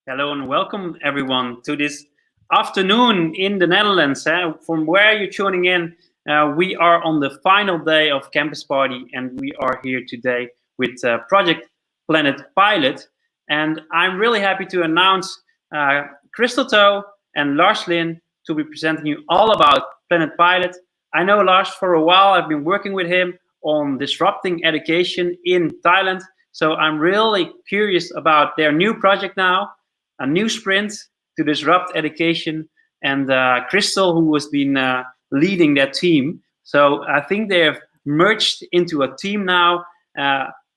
Hello and welcome everyone to this afternoon in the Netherlands. From where you're tuning in, we are on the final day of Campus Party and we are here today with Project Planet Pilot. And I'm really happy to announce Crystal Toe and Lars Lin to be presenting you all about Planet Pilot. I know Lars for a while. I've been working with him on disrupting education in Thailand. So I'm really curious about their new project now, a new sprint to disrupt education, and Crystal, who has been leading that team. So I think they have merged into a team now.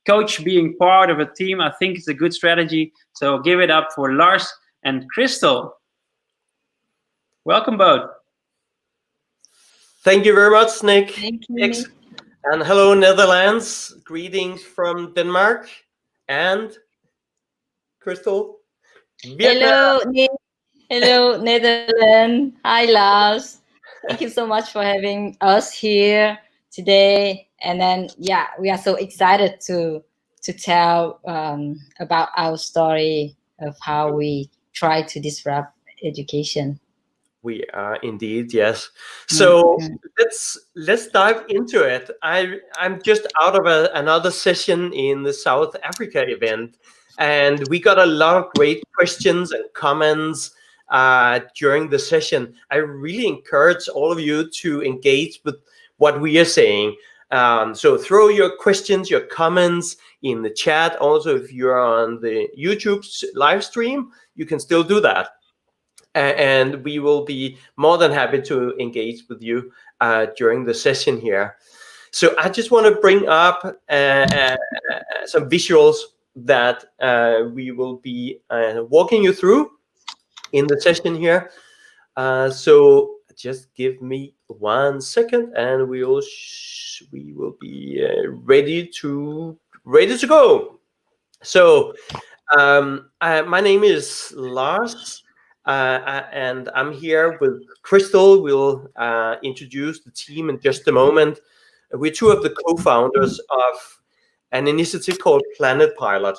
Coach being part of a team, I think it's a good strategy. So give it up for Lars and Crystal. Welcome both. Thank you very much, Nick. Thank you. And hello, Netherlands. Greetings from Denmark. And Crystal. Hello, Nick. Hello, Netherlands. Hi, Lars. Thank you so much for having us here today. And then, yeah, we are so excited to tell about our story of how we try to disrupt education. We are indeed, yes. So let's dive into it. I'm just out of another session in the South Africa event, and we got a lot of great questions and comments during the session. I really encourage all of you to engage with what we are saying. So throw your questions, your comments in the chat. Also, if you're on the YouTube live stream, you can still do that. And we will be more than happy to engage with you during the session here. So I just want to bring up some visuals that we will be walking you through in the session here. So just give me 1 second, and we will be ready to go. So my name is Lars. And I'm here with Crystal. We'll introduce the team in just a moment. We're two of the co-founders of an initiative called Planet Pilot.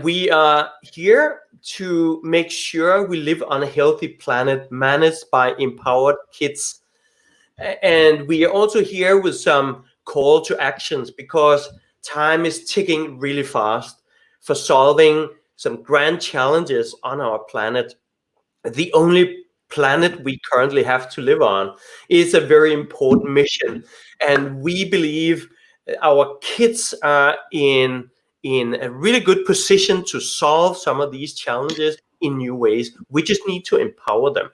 We are here to make sure we live on a healthy planet managed by empowered kids. And we are also here with some call to actions because time is ticking really fast for solving some grand challenges on our planet. The only planet we currently have to live on is a very important mission. And we believe our kids are in a really good position to solve some of these challenges in new ways. We just need to empower them.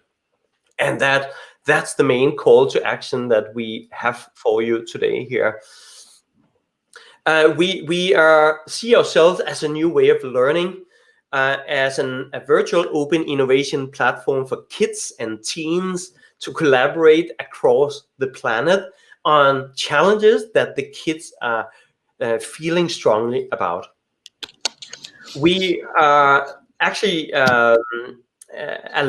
And that's the main call to action that we have for you today here. We see ourselves as a new way of learning, as a virtual open innovation platform for kids and teens to collaborate across the planet on challenges that the kids are feeling strongly about. We are actually a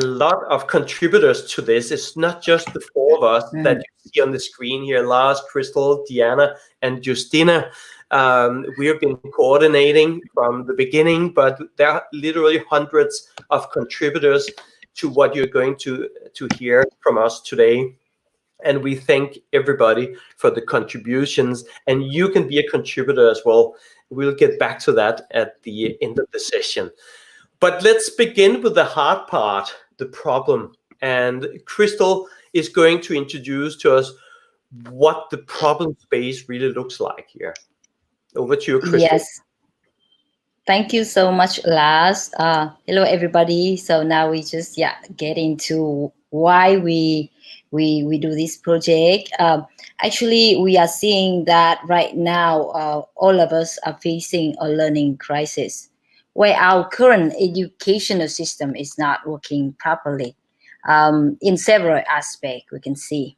lot of contributors to this. It's not just the four of us that you see on the screen here: Lars, Crystal, Diana, and Justina. We have been coordinating from the beginning, but there are literally hundreds of contributors to what you're going to hear from us today. And we thank everybody for the contributions, and you can be a contributor as well. We'll get back to that at the end of the session. But let's begin with the hard part, the problem. And Crystal is going to introduce to us what the problem space really looks like here. Over to you, Crystal. Yes. Thank you so much, Lars. Hello, everybody. So now we just get into why we do this project. Actually, we are seeing that right now, all of us are facing a learning crisis, where our current educational system is not working properly in several aspects. We can see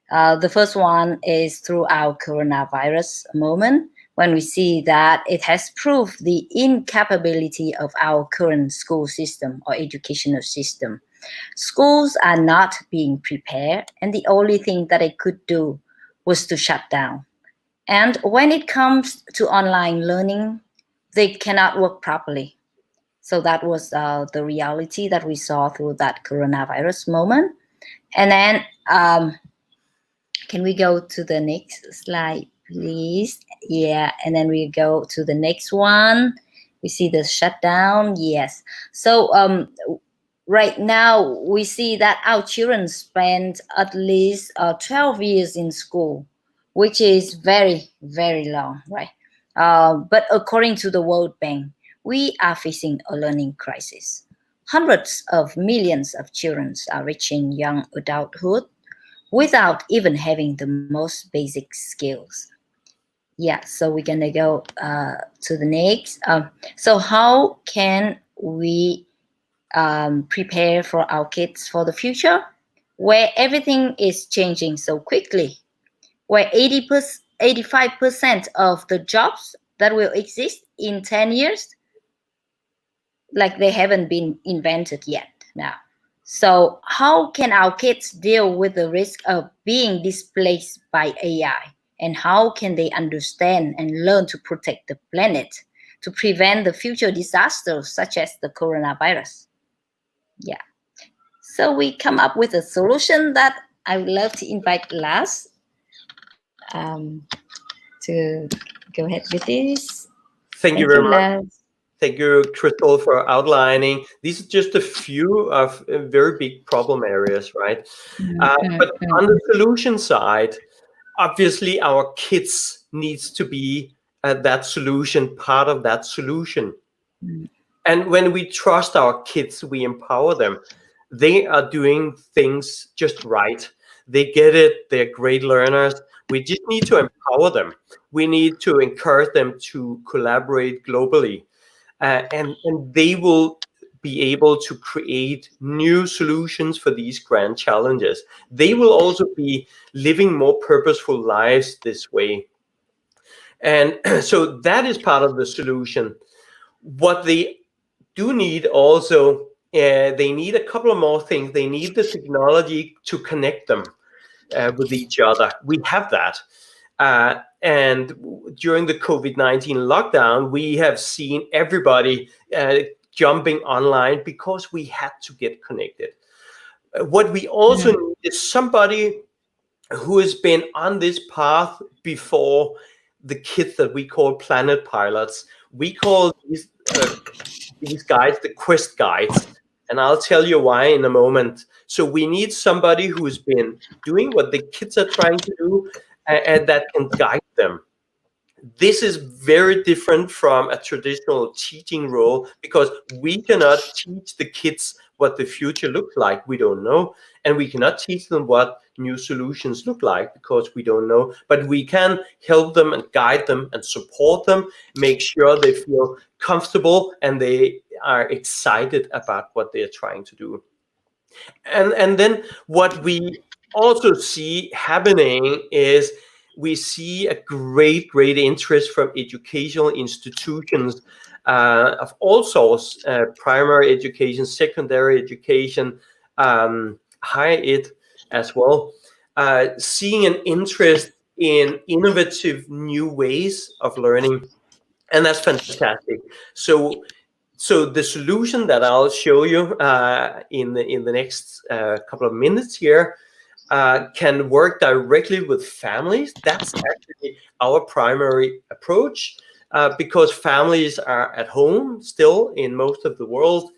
the first one is through our coronavirus moment, when we see that it has proved the incapability of our current school system or educational system. Schools are not being prepared, and the only thing that they could do was to shut down. And when it comes to online learning, they cannot work properly. So that was the reality that we saw through that coronavirus moment. And then can we go to the next slide, please? Yeah, and then we go to the next one. We see the shutdown. Yes. So right now we see that our children spend at least 12 years in school, which is very, very long, right? But according to the World Bank, we are facing a learning crisis. Hundreds of millions of children are reaching young adulthood without even having the most basic skills. Yeah, so we're gonna go to the next. So how can we prepare for our kids for the future, where everything is changing so quickly, where 85% of the jobs that will exist in 10 years, like they haven't been invented yet now. So how can our kids deal with the risk of being displaced by AI? And how can they understand and learn to protect the planet to prevent the future disasters such as the coronavirus? Yeah. So we come up with a solution that I would love to invite Lars to go ahead with this. Thank you very much. Lars. Thank you, Crystal, for outlining. These are just a few of very big problem areas, right? But on the solution side, obviously our kids needs to be that solution, part of that solution. And when we trust our kids, we empower them. They are doing things just right. They get it. They're great learners. We just need to empower them. We need to encourage them to collaborate globally. And they will be able to create new solutions for these grand challenges. They will also be living more purposeful lives this way. And so that is part of the solution. What they do need also, they need a couple of more things. They need the technology to connect them with each other. We have that. And during the COVID-19 lockdown, we have seen everybody jumping online because we had to get connected. What we also need is somebody who has been on this path before, the kids that we call planet pilots. We call these guys the quest guides. And I'll tell you why in a moment. So we need somebody who's been doing what the kids are trying to do and that can guide them. This is very different from a traditional teaching role because we cannot teach the kids what the future looks like. We don't know. And we cannot teach them what new solutions look like because we don't know. But we can help them and guide them and support them, make sure they feel comfortable and they are excited about what they're trying to do. And then what we also see happening is we see a great interest from educational institutions of all sorts, primary education, secondary education, higher ed as well, seeing an interest in innovative new ways of learning. And that's fantastic. So the solution that I'll show you in the next couple of minutes here can work directly with families. That's actually our primary approach because families are at home still in most of the world.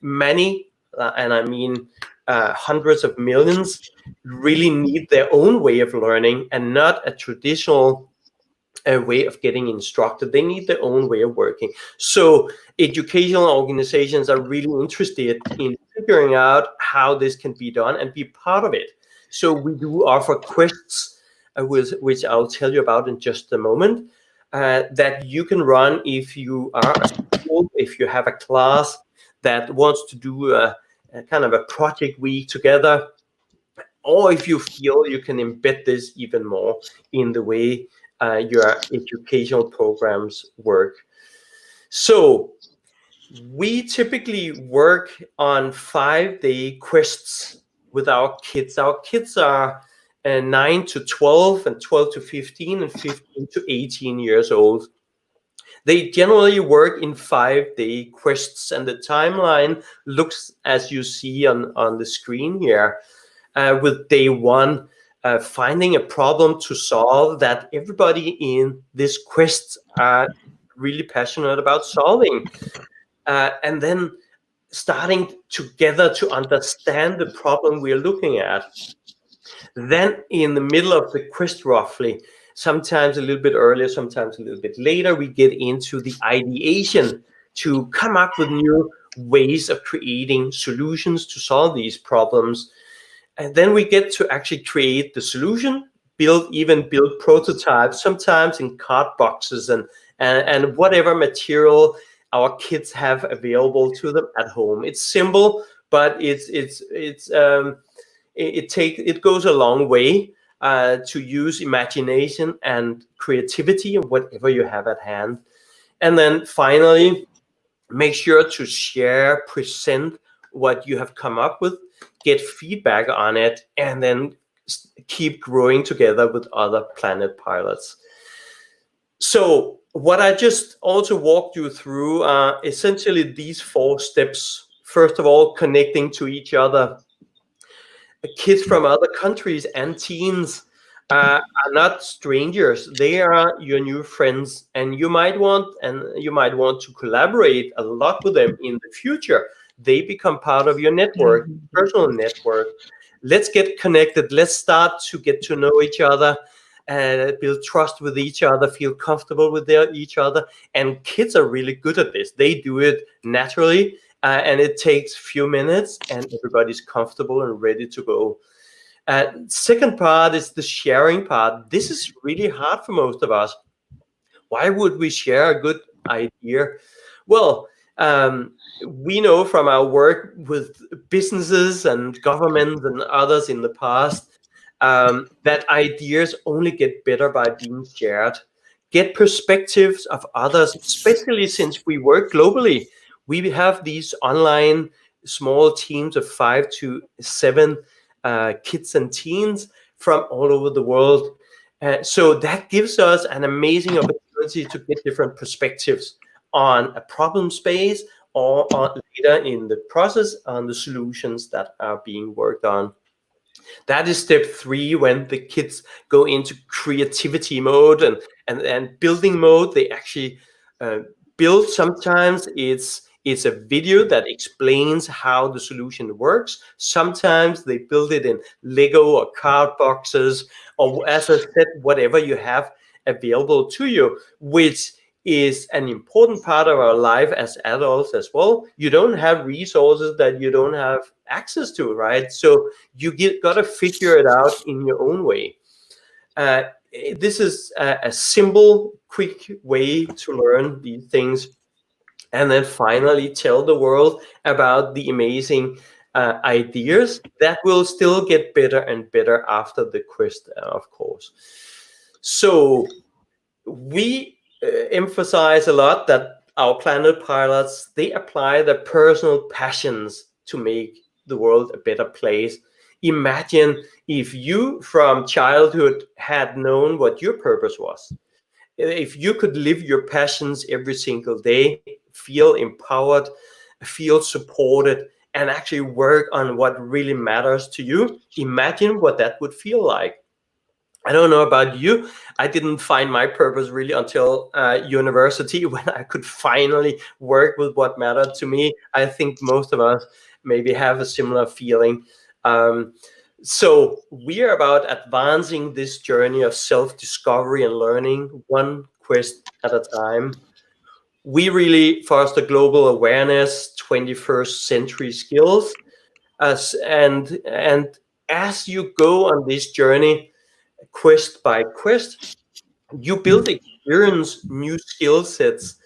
Many, and I mean hundreds of millions, really need their own way of learning and not a traditional way of getting instructed. They need their own way of working. So educational organizations are really interested in figuring out how this can be done and be part of it. So we do offer quests, which I'll tell you about in just a moment, that you can run if you are a school, if you have a class that wants to do a kind of a project week together, or if you feel you can embed this even more in the way your educational programs work. So we typically work on 5-day quests with our kids. Our kids are 9 to 12 and 12 to 15 and 15 to 18 years old. They generally work in 5-day quests, and the timeline looks as you see on the screen here, with day 1 finding a problem to solve that everybody in this quest are really passionate about solving, and then starting together to understand the problem we're looking at. Then in the middle of the quest, roughly, sometimes a little bit earlier, sometimes a little bit later, we get into the ideation to come up with new ways of creating solutions to solve these problems. And then we get to actually create the solution, build prototypes, sometimes in card boxes and whatever material our kids have available to them at home. It's simple, but it goes a long way to use imagination and creativity and whatever you have at hand. And then finally, make sure to share, present what you have come up with, get feedback on it, and then keep growing together with other Planet Pilots. So what I just also walked you through are essentially these 4 steps. First of all, connecting to each other. Kids from other countries and teens are not strangers. They are your new friends, and you might want to collaborate a lot with them in the future. They become part of your network, personal network. Let's get connected. Let's start to get to know each other, build trust with each other, feel comfortable with each other. And kids are really good at this. They do it naturally. And it takes a few minutes and everybody's comfortable and ready to go. Second part is the sharing part. This is really hard for most of us. Why would we share a good idea? Well, we know from our work with businesses and governments and others in the past that ideas only get better by being shared. Get perspectives of others, especially since we work globally. We have these online small teams of 5 to 7 kids and teens from all over the world. So that gives us an amazing opportunity to get different perspectives on a problem space or later in the process on the solutions that are being worked on. That is step 3, when the kids go into creativity mode and building mode. They actually build. Sometimes it's a video that explains how the solution works. Sometimes they build it in Lego or card boxes, or as I said, whatever you have available to you, which is an important part of our life as adults as well. You don't have resources that you don't have access to, right? So you got to figure it out in your own way. This is a simple, quick way to learn these things. And then finally tell the world about the amazing ideas that will still get better and better after the quest, of course. So we emphasize a lot that our Planet Pilots, they apply their personal passions to make the world a better place. Imagine if you from childhood had known what your purpose was. If you could live your passions every single day, feel empowered, feel supported, and actually work on what really matters to you, imagine what that would feel like. I don't know about you. I didn't find my purpose really until university, when I could finally work with what mattered to me. I think most of us maybe have a similar feeling. So we are about advancing this journey of self-discovery and learning, one quest at a time. We really foster global awareness, 21st century skills, and as you go on this journey, quest by quest, you build experience, new skill sets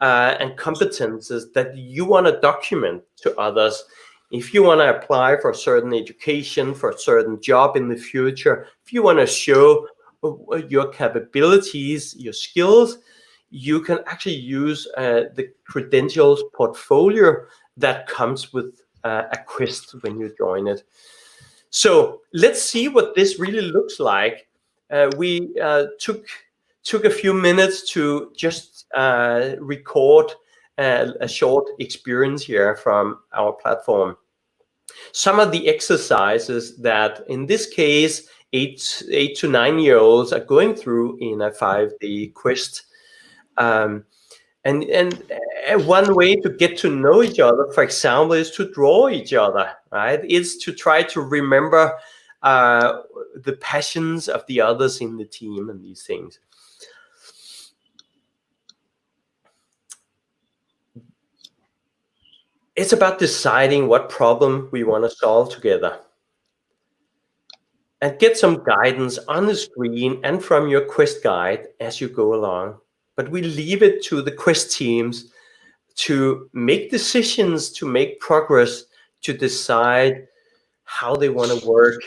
and competences that you want to document to others. If you want to apply for a certain education, for a certain job in the future, if you want to show your capabilities, your skills, you can actually use the credentials portfolio that comes with a quest when you join it. So let's see what this really looks like. We took a few minutes to just record a short experience here from our platform. Some of the exercises that, in this case, 8 to 9-year-olds are going through in a 5-day quest. And one way to get to know each other, for example, is to draw each other, right? It's to try to remember the passions of the others in the team and these things. It's about deciding what problem we want to solve together. And get some guidance on the screen and from your quest guide as you go along. But we leave it to the quest teams to make decisions, to make progress, to decide how they want to work.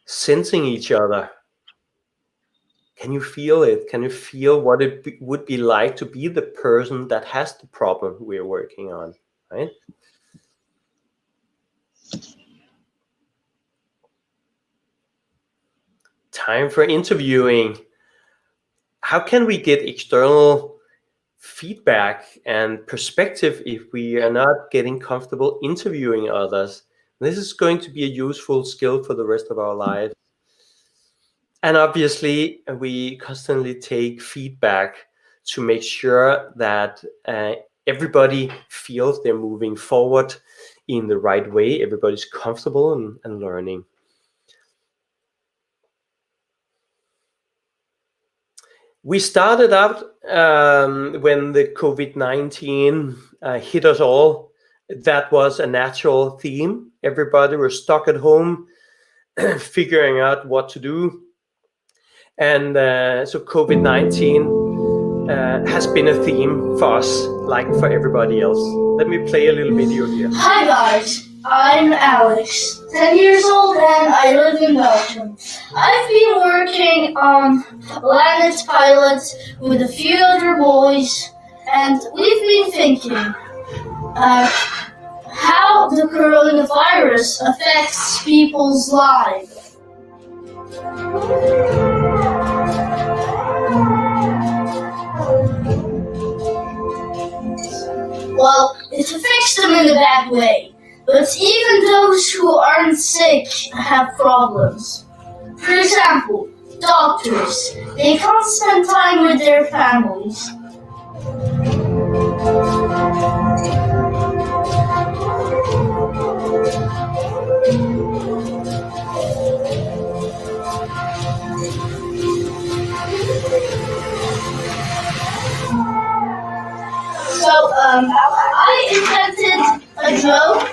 Sensing each other. Can you feel it? Can you feel what it would be like to be the person that has the problem we're working on, right? Time for interviewing. How can we get external feedback and perspective if we are not getting comfortable interviewing others? This is going to be a useful skill for the rest of our lives. And obviously, we constantly take feedback to make sure that everybody feels they're moving forward in the right way. Everybody's comfortable and learning. We started out when the COVID-19 hit us all. That was a natural theme. Everybody was stuck at home, figuring out what to do. And so COVID-19 has been a theme for us, like for everybody else. Let me play a little video here. Hi guys, I'm Alex, 10 years old, and I live in Belgium. I've been working on Planet Pilot with a few other boys, and we've been thinking how the coronavirus affects people's lives. Well, it affects them in a bad way, but even those who aren't sick have problems. For example, doctors. They can't spend time with their families. So, I invented a joke.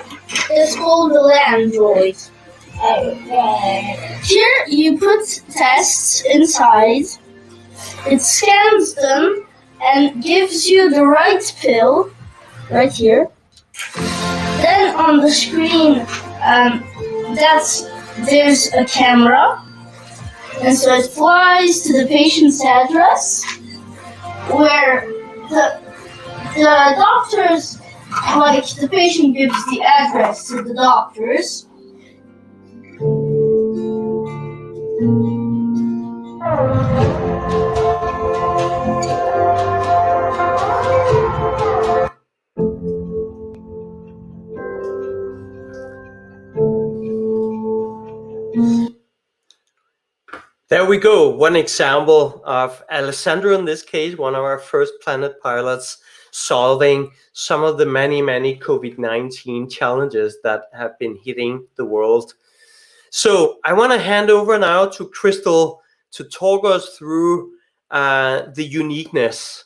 It's called the Landroid. Here you put tests inside. It scans them and gives you the right pill, right here. Then on the screen, there's a camera, and so it flies to the patient's address, where the doctors, like the patient gives the address to the doctors. There we go. One example of Alessandro, in this case, one of our first Planet pilots, solving some of the many COVID-19 challenges that have been hitting the world. So I want to hand over now to Crystal to talk us through the uniqueness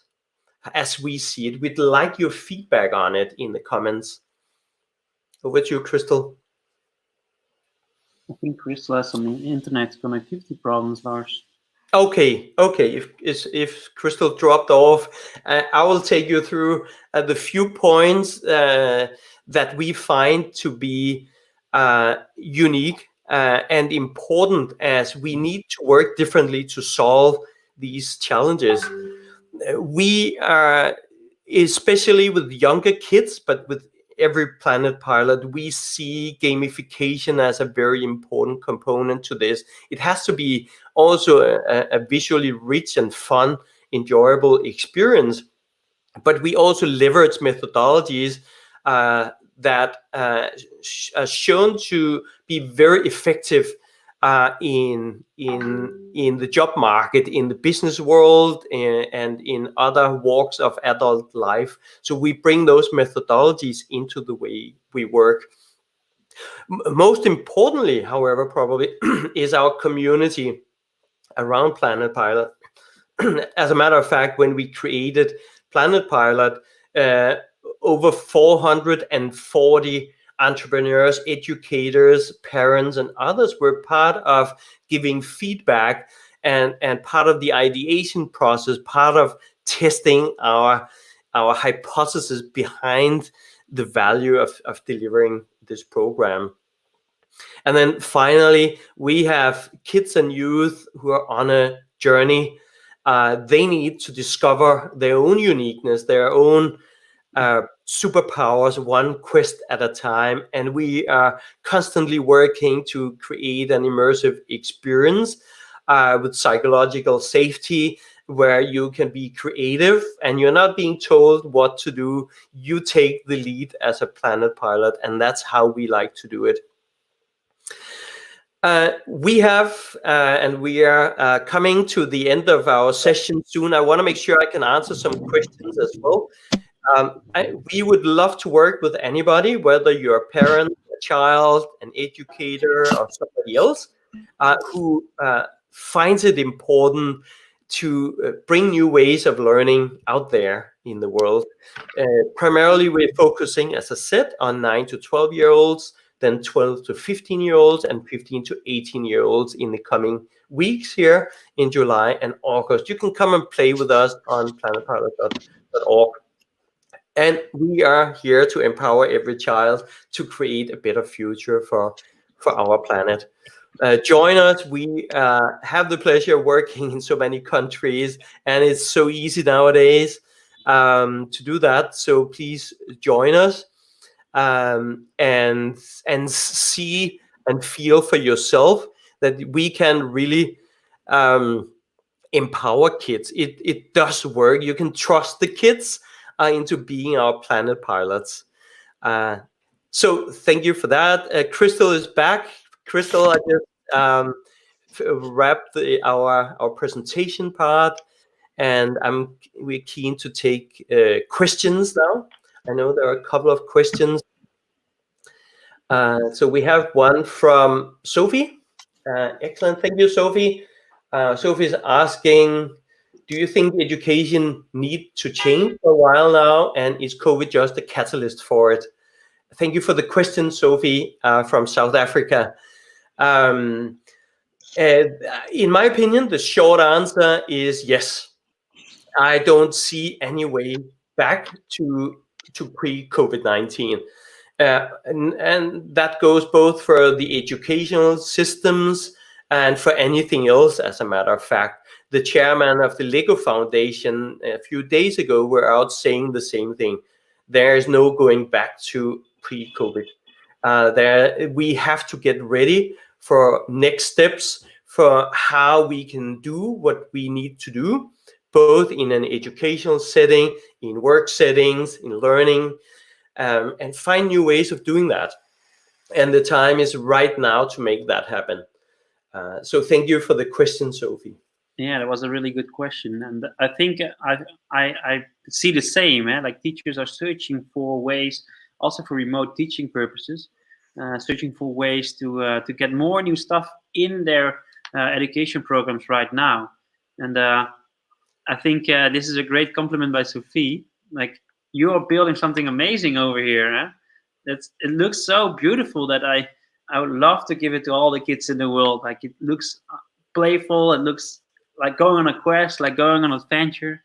as we see it. We'd like your feedback on it in the comments. Over to you, Crystal. I think Crystal has some internet connectivity problems, Lars. Okay. If Crystal dropped off, I will take you through the few points that we find to be unique and important, as we need to work differently to solve these challenges. We are, especially with younger kids, but with every Planet Pilot, we see gamification as a very important component to this. It has to be also a visually rich and fun, enjoyable experience, but we also leverage methodologies that are shown to be very effective in the job market, in the business world, and in other walks of adult life. So we bring those methodologies into the way we work. Most importantly, however, probably is our community around Planet Pilot. As a matter of fact, when we created Planet Pilot, over 440 entrepreneurs, educators, parents, and others were part of giving feedback and part of the ideation process, part of testing our hypothesis behind the value of delivering this program. And then finally, we have kids and youth who are on a journey. They need to discover their own uniqueness, their own superpowers, one quest at a time. And we are constantly working to create an immersive experience with psychological safety, where you can be creative and you're not being told what to do. You take the lead as a Planet Pilot, and that's how we like to do it. We have, and we are coming to the end of our session soon. I want to make sure I can answer some questions as well. We would love to work with anybody, whether you're a parent, a child, an educator, or somebody else who finds it important to bring new ways of learning out there in the world. Primarily, we're focusing, as I said, on 9 to 12-year-olds, then 12 to 15-year-olds, and 15 to 18-year-olds in the coming weeks here in July and August. You can come and play with us on planetpilot.org. And we are here to empower every child to create a better future for our planet. Join us. We have the pleasure of working in so many countries, and it's so easy nowadays to do that. So please join us and see and feel for yourself that we can really empower kids. It does work. You can trust the kids into being our Planet Pilots. So thank you for that. Crystal is back. Crystal, I just wrapped our presentation part, and we're keen to take questions now. I know there are a couple of questions. So we have one from Sophie. Excellent, thank you, Sophie. Sophie is asking, do you think education needs to change for a while now, and is COVID just a catalyst for it? Thank you for the question, Sophie, from South Africa. In my opinion, the short answer is yes. I don't see any way back to pre-COVID-19. And that goes both for the educational systems and for anything else, as a matter of fact. The chairman of the Lego Foundation a few days ago were out saying the same thing. There is no going back to pre-COVID. We have to get ready for next steps for how we can do what we need to do, both in an educational setting, in work settings, in learning, and find new ways of doing that. And the time is right now to make that happen. So thank you for the question, Sophie. Yeah, that was a really good question, and I think I see the same. Like teachers are searching for ways, also for remote teaching purposes, searching for ways to get more new stuff in their education programs right now. And I think this is a great compliment by Sophie. Like, you are building something amazing over here. It looks so beautiful that I would love to give it to all the kids in the world. Like, it looks playful. It looks like going on a quest, like going on an adventure.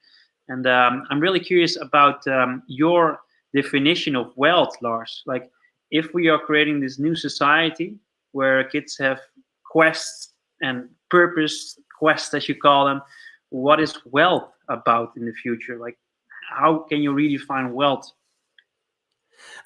And I'm really curious about your definition of wealth, Lars. Like, if we are creating this new society where kids have quests and purpose quests, as you call them, what is wealth about in the future? Like, how can you redefine wealth?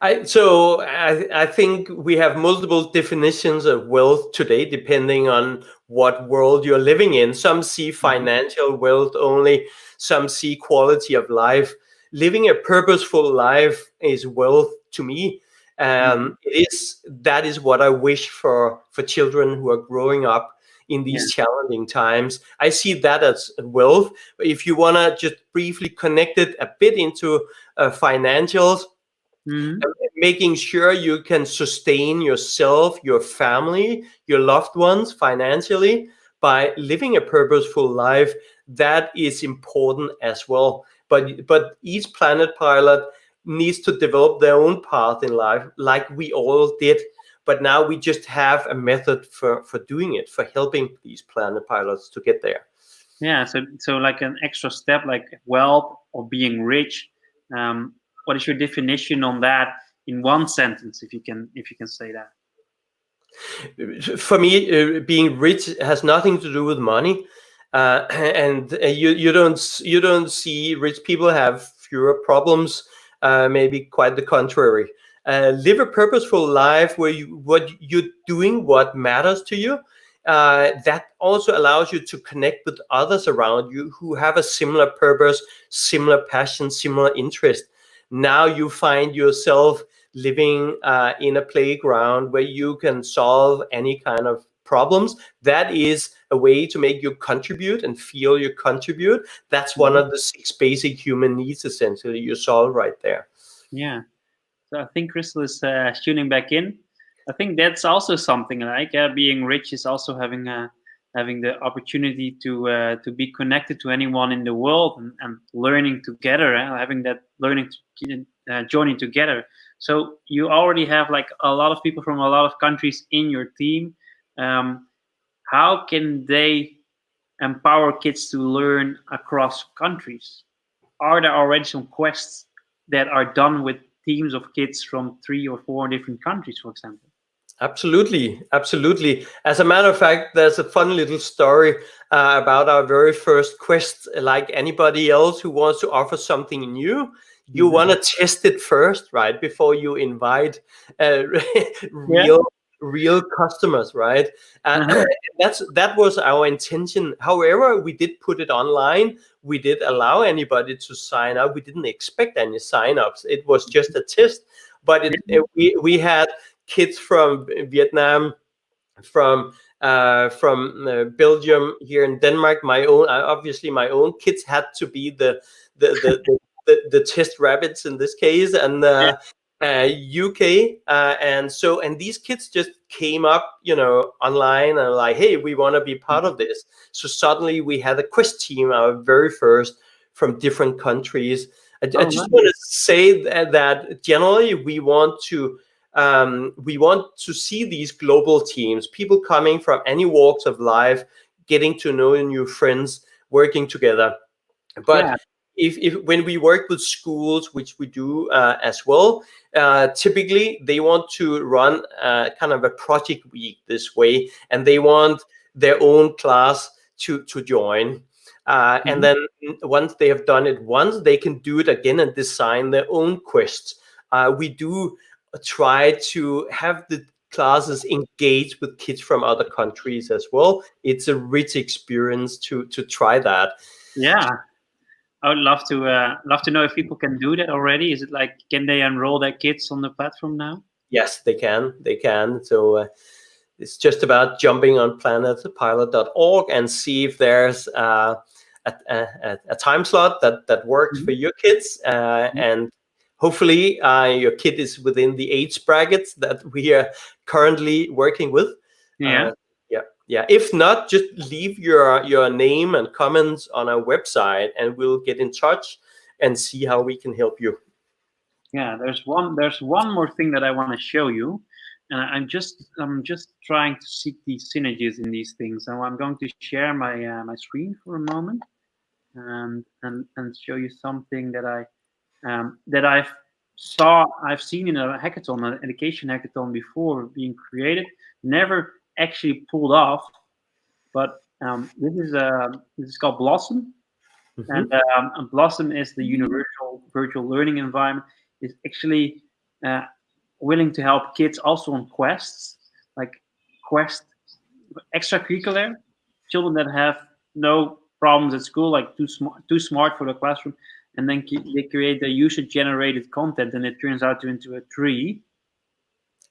I think we have multiple definitions of wealth today, depending on what world you're living in. Some see financial wealth only, some see quality of life. Living a purposeful life is wealth to me. That is what I wish for children who are growing up in these challenging times. I see that as wealth. If you want to just briefly connect it a bit into financials, making sure you can sustain yourself, your family, your loved ones financially by living a purposeful life, that is important as well. But each Planet Pilot needs to develop their own path in life, like we all did. But now we just have a method for doing it, for helping these Planet Pilots to get there. Yeah, so like an extra step, like wealth or being rich. What is your definition on that in one sentence, if you can say that? For me, being rich has nothing to do with money, and you don't see rich people have fewer problems. Maybe quite the contrary. Live a purposeful life where what you're doing, what matters to you. That also allows you to connect with others around you who have a similar purpose, similar passion, similar interest. Now you find yourself living in a playground where you can solve any kind of problems. That is a way to make you contribute and feel you contribute. That's one of the 6 basic human needs, essentially, you solve right there. Yeah. So I think Crystal is tuning back in. I think that's also something like being rich is also having the opportunity to be connected to anyone in the world and learning together, having that learning journey together. So you already have like a lot of people from a lot of countries in your team. How can they empower kids to learn across countries? Are there already some quests that are done with teams of kids from 3 or 4 different countries, for example? Absolutely. As a matter of fact, there's a fun little story about our very first quest. Like anybody else who wants to offer something new, you want to test it first, right, before you invite real customers, right? That was our intention. However, we did put it online. We did allow anybody to sign up. We didn't expect any sign-ups. It was just a test. But we had kids from Vietnam, from Belgium, here in Denmark. My own kids had to be the test rabbits in this case, and UK, and these kids just came up, online and like, hey, we want to be part of this. So suddenly we had a quest team, our very first, from different countries. I just want to say that generally we want to see these global teams, people coming from any walks of life, getting to know new friends, working together. But if when we work with schools, which we do as well, typically they want to run kind of a project week this way, and they want their own class to join. And then once they have done it once, they can do it again and design their own quests. We do try to have the classes engage with kids from other countries as well. It's a rich experience to try that. Yeah, I would love to know if people can do that already. Is it like, can they enroll their kids on the platform now? Yes, they can. So it's just about jumping on planetpilot.org and see if there's a time slot that works for your kids, and hopefully your kid is within the age brackets that we are currently working with. If not, just leave your name and comments on our website, and we'll get in touch and see how we can help you. Yeah, there's one more thing that I want to show you, and I'm just trying to seek these synergies in these things. So I'm going to share my my screen for a moment, and show you something that I've seen in a hackathon, an education hackathon before being created, never actually pulled off. But this is called Blossom, and Blossom is the universal virtual learning environment. It's actually willing to help kids also on quests, like quest extracurricular, children that have no problems at school, like too smart for the classroom, and then they create the user-generated content, and it turns out into a tree.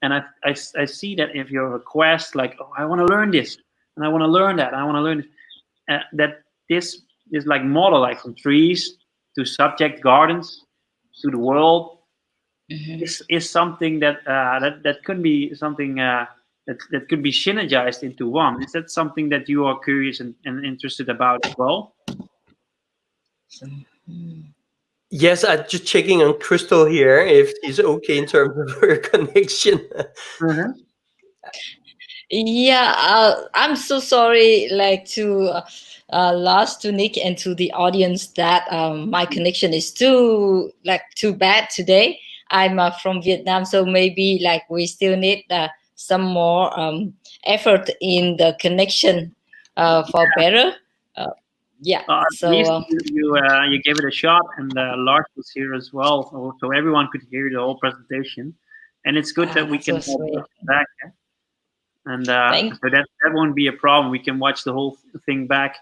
And I see that if you have a quest, like, oh, I want to learn this, and I want to learn that, I want to learn it, that this is like model, like from trees to subject gardens to the world, is something that that could be something that could be synergized into one. Is that something that you are curious and interested about as well? Yes, I'm just checking on Crystal here if she's okay in terms of her connection. Yeah, I'm so sorry, like to Lars, to Nick, and to the audience that my connection is too bad today. I'm from Vietnam, so maybe like we still need some more effort in the connection for better. At least you gave it a shot, and Lars was here as well, so everyone could hear the whole presentation. And it's good that we can back. And so that won't be a problem. We can watch the whole thing back,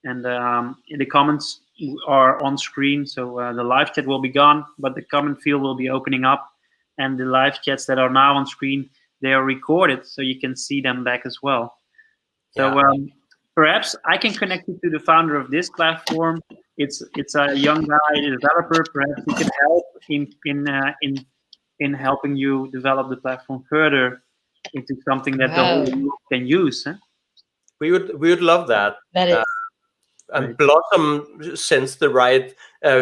and the comments are on screen. So the live chat will be gone, but the comment field will be opening up, and the live chats that are now on screen, they are recorded, so you can see them back as well. So perhaps I can connect you to the founder of this platform. It's a young guy, a developer. Perhaps he can help in helping you develop the platform further into something that the whole world can use. Huh? We would love that. That is. And Blossom sends the right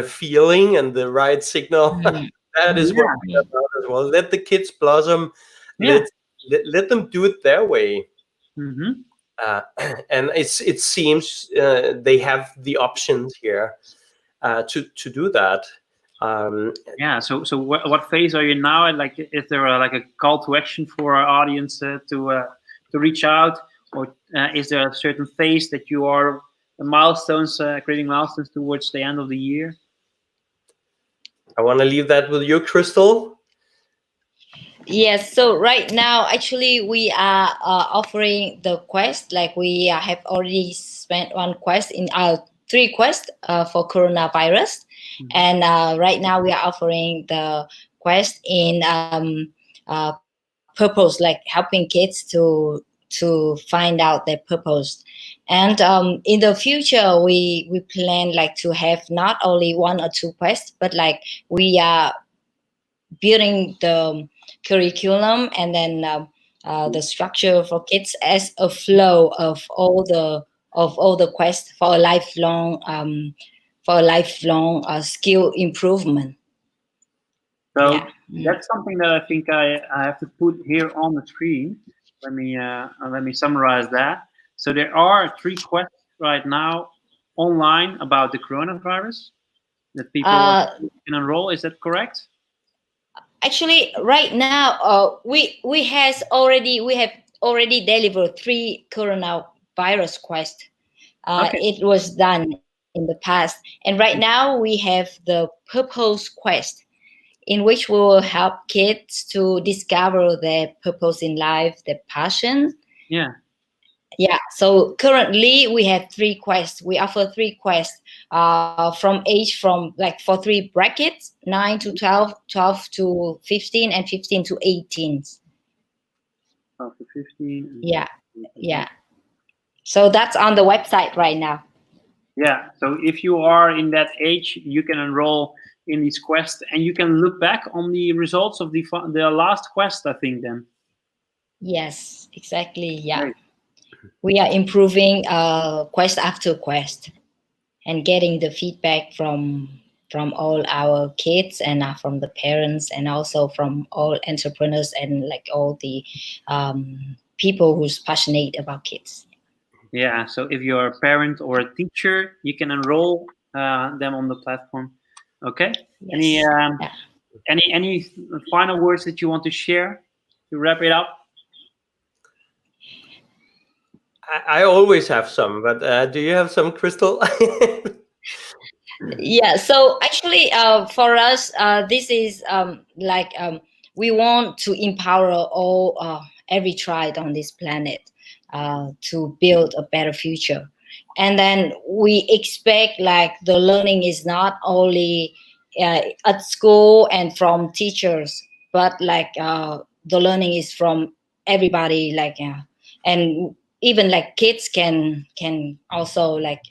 feeling and the right signal. That is what we're about as well. Let the kids blossom. Let them do it their way. And it seems they have the options here to do that. So what phase are you now? And like, is there like a call to action for our audience to reach out, or is there a certain phase that you are creating milestones towards the end of the year? I want to leave that with you, Crystal. Yes, so right now, actually, we are offering the quest. Like, we have already spent one quest in our 3 quests for coronavirus. And right now, we are offering the quest in purpose, like helping kids to find out their purpose. And in the future, we plan like to have not only 1 or 2 quests, but like we are building the curriculum and then the structure for kids as a flow of all the quests for a lifelong skill improvement. So that's something that I think I have to put here on the screen. Let me summarize that. So there are 3 quests right now online about the coronavirus that people can enroll. Is that correct? Actually, right now, we have already delivered 3 coronavirus quests. It was done in the past, and right now we have the purpose quest, in which we will help kids to discover their purpose in life, their passion. So currently we have 3 quests. We offer 3 quests from for 3 brackets: 9 to 12, 12 to 15, and 15 to 18. 12 to 15. Yeah. So that's on the website right now. Yeah. So if you are in that age, you can enroll in these quests, and you can look back on the results of the last quest, I think. Then. Yes, exactly. Yeah. Great. We are improving quest after quest and getting the feedback from all our kids and from the parents, and also from all entrepreneurs and like all the people who's passionate about kids. Yeah, so if you're a parent or a teacher, you can enroll them on the platform. Okay. Yes. Any final words that you want to share to wrap it up? I always have some, but do you have some, Crystal? Yeah, so actually for us, this is we want to empower all every child on this planet to build a better future. And then we expect like the learning is not only at school and from teachers, but like the learning is from everybody, like and even like kids can also like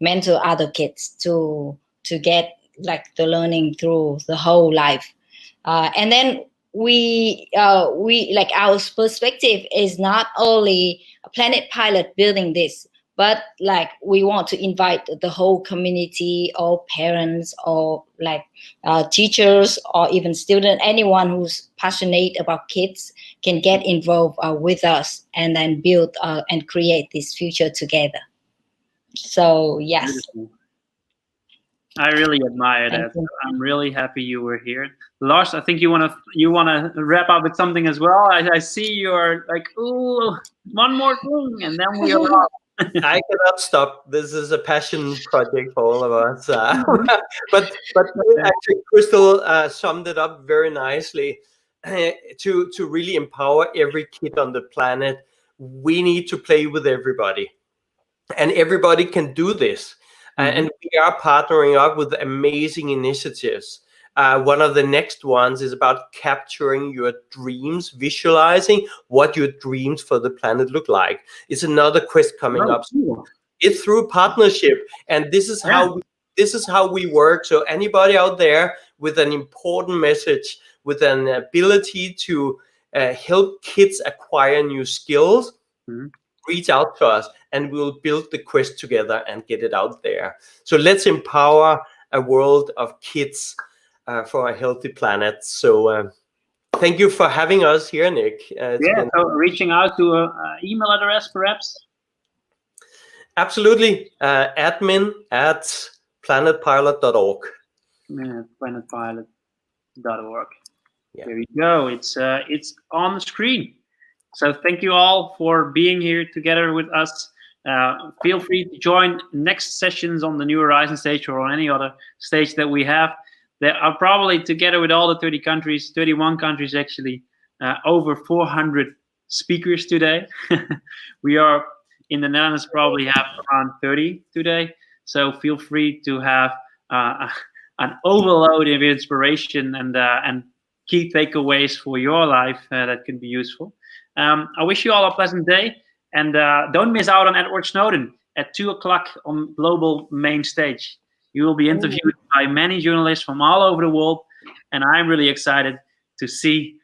mentor other kids to get like the learning through the whole life. And then we like our perspective is not only a Planet Pilot building this, but like we want to invite the whole community or parents or like teachers or even student, anyone who's passionate about kids can get involved with us and then build and create this future together. So yes. Beautiful. I really admire that. I'm really happy you were here. Lars, I think you wanna wrap up with something as well. I see you're like, ooh, one more thing, and then we are off. I cannot stop. This is a passion project for all of us. But actually, Crystal summed it up very nicely. To really empower every kid on the planet, we need to play with everybody, and everybody can do this. And we are partnering up with amazing initiatives. One of the next ones is about capturing your dreams, visualizing what your dreams for the planet look like. It's another quest coming up. Cool. It's through partnership, and this is how we work. So anybody out there with an important message, with an ability to help kids acquire new skills, reach out to us, and we'll build the quest together and get it out there. So let's empower a world of kids for a healthy planet. So thank you for having us here, Nick. So reaching out to an email address, perhaps? Absolutely. admin@planetpilot.org. Yeah, planetpilot.org. Yeah. There you go. It's on the screen. So thank you all for being here together with us. Feel free to join next sessions on the New Horizon stage or on any other stage that we have. There are probably, together with all the 31 countries actually, over 400 speakers today. We are in the Netherlands probably have around 30 today. So feel free to have an overload of inspiration and key takeaways for your life that can be useful. I wish you all a pleasant day, and don't miss out on Edward Snowden at 2 o'clock on Global Main Stage. You will be interviewed by many journalists from all over the world, and I'm really excited to see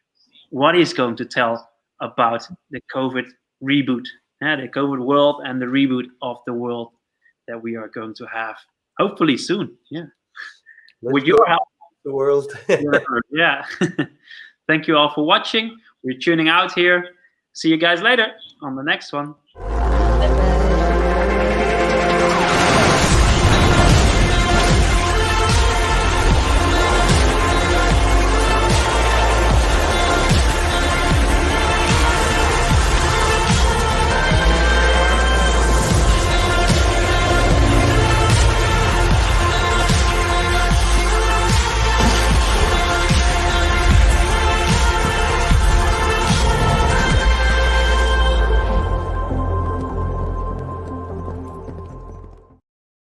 what he's going to tell about the COVID reboot, the COVID world and the reboot of the world that we are going to have, hopefully soon. Yeah, with your help. The world. Yeah. Thank you all for watching. We're tuning out here. See you guys later on the next one. Bye-bye.